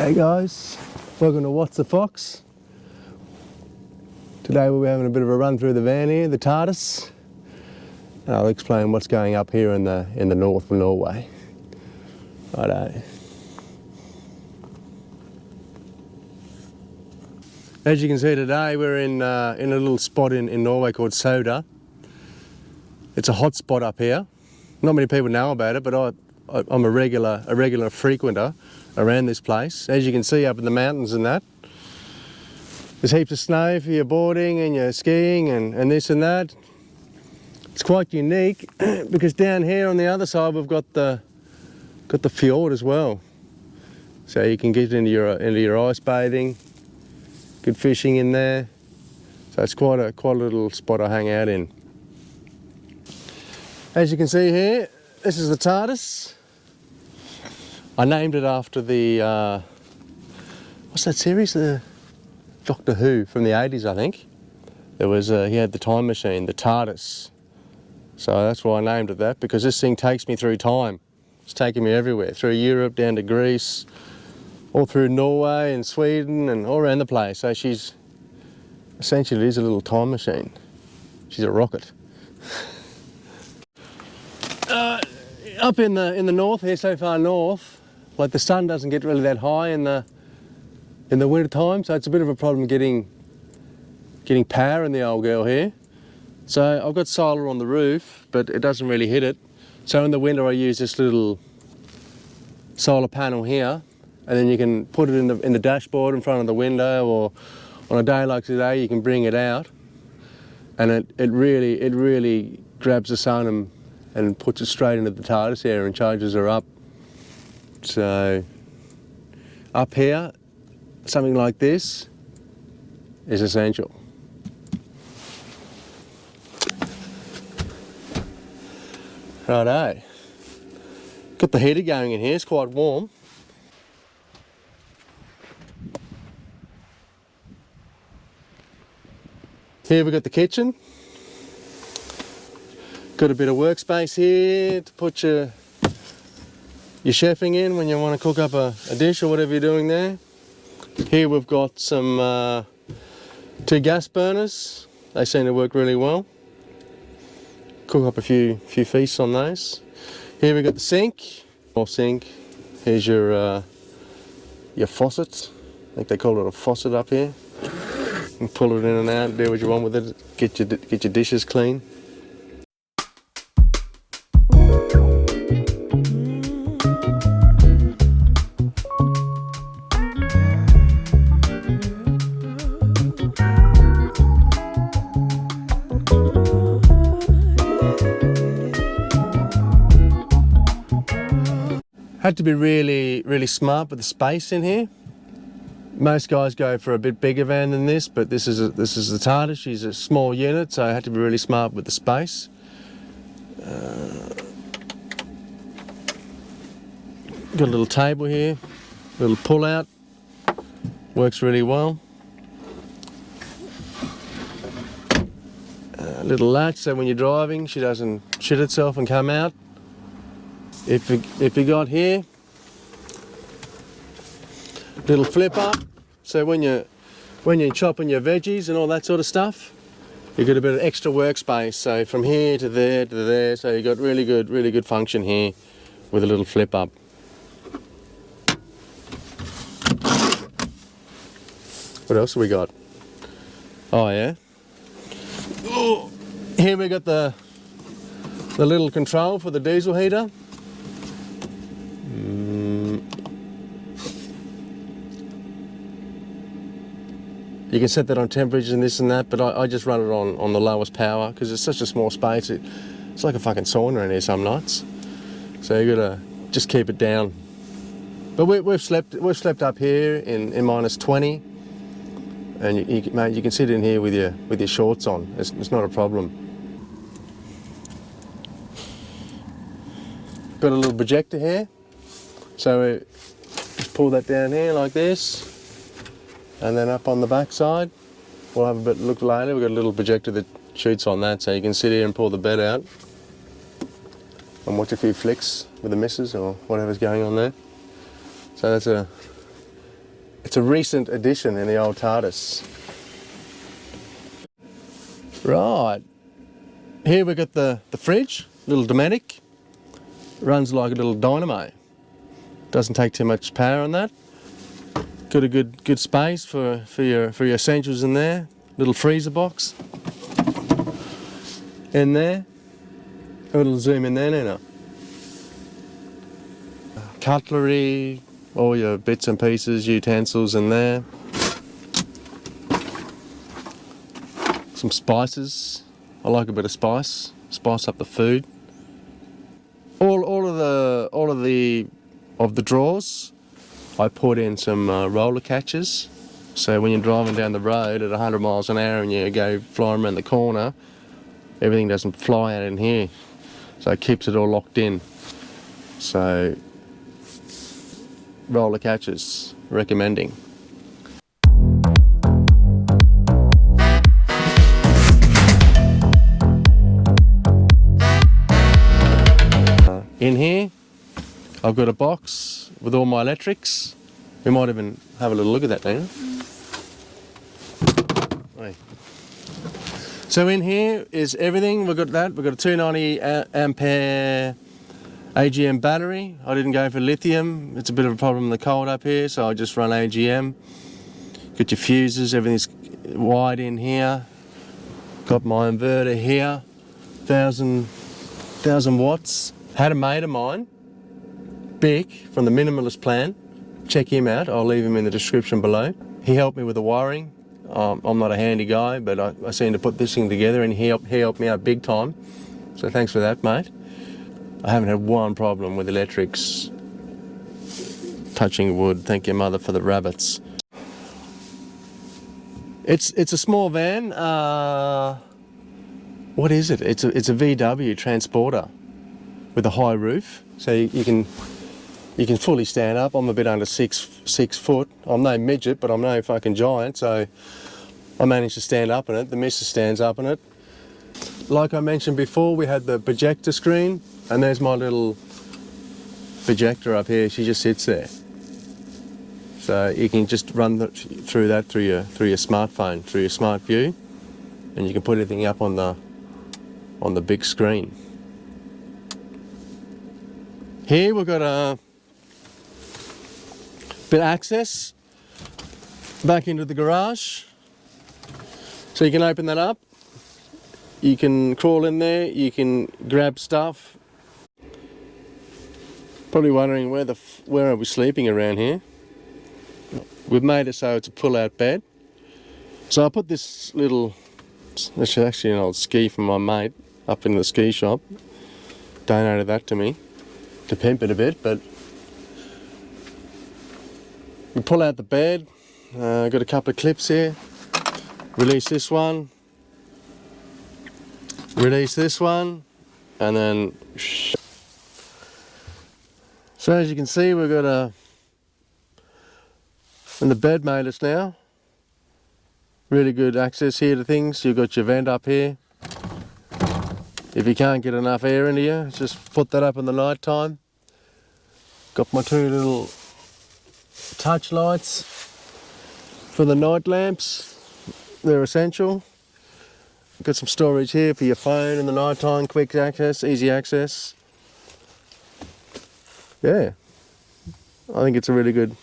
Hey guys, welcome to What's the Fox. Today we'll be having a bit of a run through the van here, the TARDIS. And I'll explain what's going up here in the north of Norway. Righto. As you can see today, we're in a little spot in Norway called Soda. It's a hot spot up here. Not many people know about it, but I'm a regular frequenter around this place. As you can see up in the mountains and that, there's heaps of snow for your boarding and your skiing and this and that. It's quite unique because down here on the other side we've got the fjord as well, so you can get into your ice bathing, good fishing in there. So it's quite a little spot I hang out in. As you can see here, this is the TARDIS. I named it after the, what's that series? The Doctor Who from the 80s, I think. There was, he had the time machine, the TARDIS. So that's why I named it that, because this thing takes me through time. It's taking me everywhere, through Europe, down to Greece, all through Norway and Sweden and all around the place. So she's, essentially is a little time machine. She's a rocket. Up in the north here, so far north, like the sun doesn't get really that high in the winter time, so it's a bit of a problem getting power in the old girl here. So I've got solar on the roof, but it doesn't really hit it. So in the winter I use this little solar panel here, and then you can put it in the dashboard in front of the window, or on a day like today you can bring it out, and it really grabs the sun and puts it straight into the TARDIS here and charges her up. So up here, something like this is essential. Righto. Got the heater going in here, it's quite warm. Here we've got the kitchen. Got a bit of workspace here to put your chefing in when you want to cook up a dish or whatever you're doing there. Here we've got some 2 gas burners. They seem to work really well. Cook up a few feasts on those. Here we've got the sink. More sink. Here's your faucet. I think they call it a faucet up here. You can pull it in and out, do what you want with it. Get your dishes clean. Had to be really smart with the space in here. Most guys go for a bit bigger van than this, but this is the TARDIS. She's a small unit, so I had to be really smart with the space. Got a little table here, little pull out, works really well. Little latch so when you're driving she doesn't shit itself and come out. If you got here, little flip up, so when you're chopping your veggies and all that sort of stuff, you got a bit of extra workspace. So from here to there, so you got really good function here with a little flip up. What else have we got? Oh yeah. Ooh. Here we got the little control for the diesel heater. You can set that on temperatures and this and that, but I just run it on the lowest power because it's such a small space. It's like a fucking sauna in here some nights. So you gotta just keep it down. But we've slept up here in -20, and mate, you can sit in here with your shorts on. It's not a problem. Got a little projector here, so we just pull that down here like this. And then up on the back side, we'll have a bit look later. We've got a little projector that shoots on that, so you can sit here and pull the bed out and watch a few flicks with the missus or whatever's going on there. So that's a It's a recent addition in the old TARDIS. Right, here we've got the fridge, little Dometic. Runs like a little dynamo. Doesn't take too much power on that. Got a good space for your essentials in there. Little freezer box in there. A little zoom in there now. Cutlery, all your bits and pieces, utensils in there. Some spices. I like a bit of spice. Spice up the food. All of the drawers, I put in some roller catches. So when you're driving down the road at 100 miles an hour and you go flying around the corner, everything doesn't fly out in here. So it keeps it all locked in. So roller catches, recommending. In here, I've got a box with all my electrics. We might even have a little look at that now. Right. So in here is everything. We've got that. We've got a 290 ampere AGM battery. I didn't go for lithium. It's a bit of a problem in the cold up here, so I just run AGM. Got your fuses. Everything's wired in here. Got my inverter here. 1,000 watts. Had a mate of mine, Bick, from the Minimalist Plan. Check him out, I'll leave him in the description below. He helped me with the wiring. I'm not a handy guy, but I seem to put this thing together and he helped me out big time. So thanks for that, mate. I haven't had one problem with electrics. Touching wood, thank your mother for the rabbits. It's a small van. What is it? It's a VW transporter with a high roof, so you can fully stand up. I'm a bit under six foot. I'm no midget, but I'm no fucking giant, so I managed to stand up in it. The missus stands up in it. Like I mentioned before, we had the projector screen, and there's my little projector up here. She just sits there, so you can just run through your smartphone, through your smart view, and you can put everything up on the big screen. Here we've got a bit of access back into the garage. So you can open that up, you can crawl in there, you can grab stuff. Probably wondering where are we sleeping around here. We've made it so it's a pull-out bed. So I put this little, this is actually an old ski from my mate up in the ski shop. Donated that to me to pimp it a bit, but we pull out the bed. Got a couple of clips here. Release this one. Release this one, and then. So as you can see, we've got and the bed made us now. Really good access here to things. You've got your vent up here. If you can't get enough air into you, just put that up in the night time. Got my two little touch lights for the night lamps. They're essential. Got some storage here for your phone in the night time, quick access, easy access. Yeah, I think it's a really good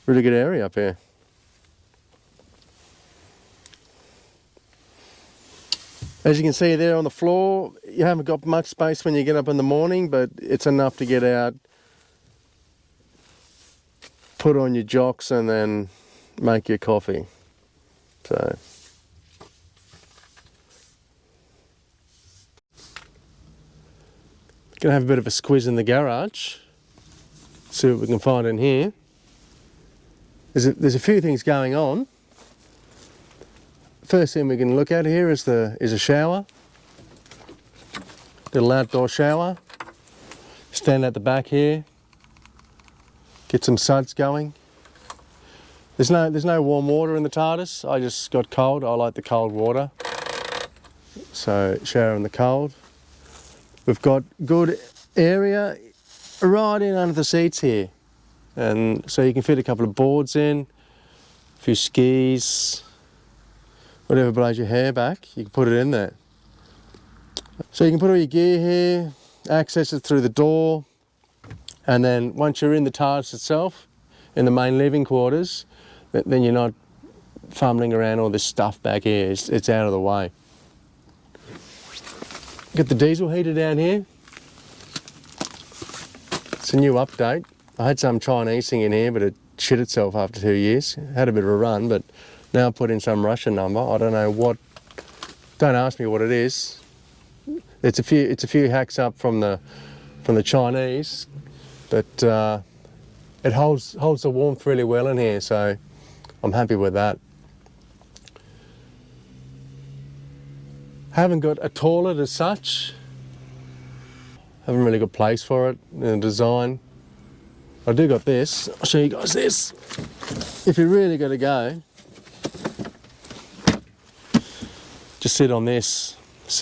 area up here. As you can see there on the floor, you haven't got much space when you get up in the morning, but it's enough to get out, put on your jocks, and then make your coffee. So. Gonna have a bit of a squiz in the garage. See what we can find in here. There's a few things going on. First thing we can look at here is a shower. Little outdoor shower. Stand at the back here. Get some suds going. There's no warm water in the TARDIS. I just got cold. I like the cold water. So shower in the cold. We've got good area right in under the seats here. And so you can fit a couple of boards in. few skis, whatever blows your hair back, you can put it in there. So you can put all your gear here, access it through the door, and then once you're in the TARDIS itself, in the main living quarters, then you're not fumbling around all this stuff back here. It's out of the way. Got the diesel heater down here. It's a new update. I had some Chinese thing in here, but it shit itself after 2 years. Had a bit of a run, but now I put in some Russian number. I don't know what. Don't ask me what it is. It's a few hacks up from the Chinese, but it holds the warmth really well in here, so I'm happy with that. Haven't got a toilet as such. Haven't really got place for it in the design. I do got this. I'll show you guys this. If you really got to go, just sit on this.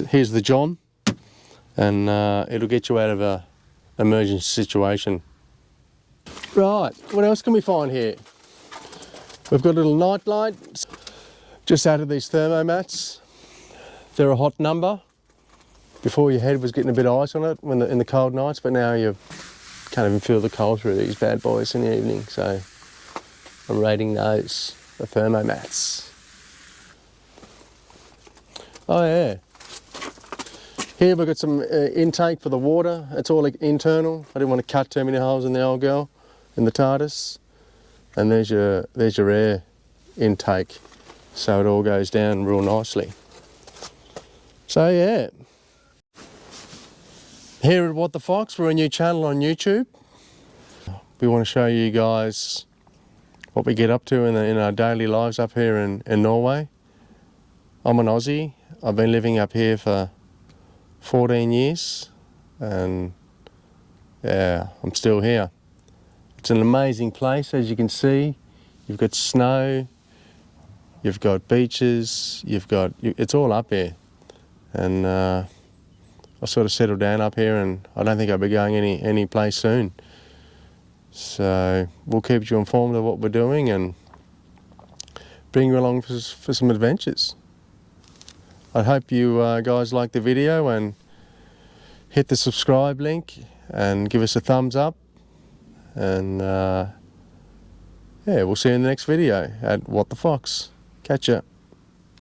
Here's the John, and it'll get you out of a emergency situation. Right, what else can we find here? We've got a little night light. Just added these thermo mats. They're a hot number. Before your head was getting a bit of ice on it in the cold nights, but now you can't even feel the cold through these bad boys in the evening. So I'm rating those, the thermo mats. Oh yeah. Here we've got some intake for the water. It's all internal. I didn't want to cut too many holes in the old girl, in the TARDIS. And there's your air intake. So it all goes down real nicely. So yeah. Here at What the Fox, we're a new channel on YouTube. We want to show you guys what we get up to in our daily lives up here in Norway. I'm an Aussie. I've been living up here for 14 years, and yeah, I'm still here. It's an amazing place, as you can see. You've got snow, you've got beaches, it's all up here. And I sort of settled down up here, and I don't think I'll be going any place soon. So we'll keep you informed of what we're doing and bring you along for some adventures. I hope you guys like the video, and hit the subscribe link and give us a thumbs up. And yeah, we'll see you in the next video at What the Fox. Catch ya.